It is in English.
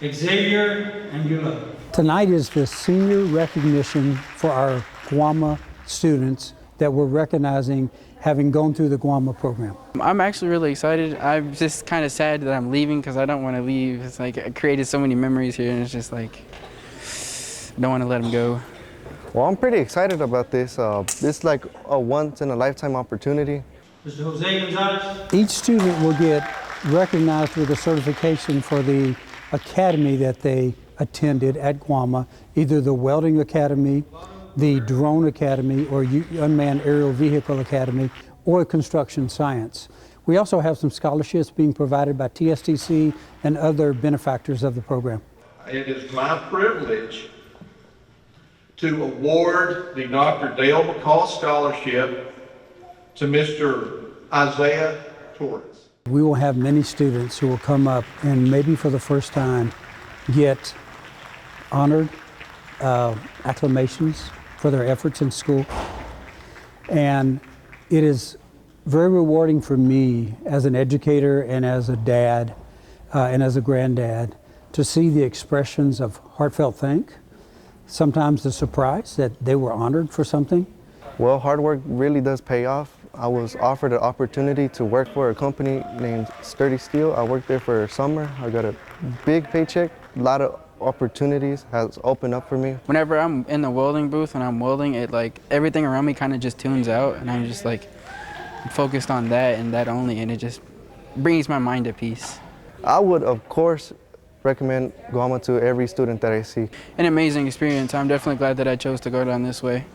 Xavier and Eula. Tonight is the senior recognition for our Guama students that we're recognizing having gone through the Guama program. I'm actually really excited. I'm just kind of sad that I'm leaving because I don't want to leave. It's like I created so many memories here and it's just like, I don't want to let them go. Well, I'm pretty excited about this. This is like a once-in-a-lifetime opportunity. Mr. Jose Gonzalez. Each student will get recognized with a certification for the academy that they attended at Guama, either the Welding Academy, the Drone Academy, or Unmanned Aerial Vehicle Academy, or Construction Science. We also have some scholarships being provided by TSTC and other benefactors of the program. It is my privilege to award the Dr. Dale McCall Scholarship to Mr. Isaiah Torres. We will have many students who will come up and maybe for the first time get honored, acclamations for their efforts in school. And it is very rewarding for me as an educator and as a dad and as a granddad to see the expressions of heartfelt thanks, sometimes the surprise that they were honored for something. Well, hard work really does pay off. I was offered an opportunity to work for a company named Sturdy Steel. I worked there for a summer. I got a big paycheck, a lot of opportunities has opened up for me. Whenever I'm in the welding booth and I'm welding, it like everything around me kind of just tunes out and I'm just like focused on that and that only, and it just brings my mind at peace. I would, of course, recommend Guama to every student that I see. An amazing experience. I'm definitely glad that I chose to go down this way.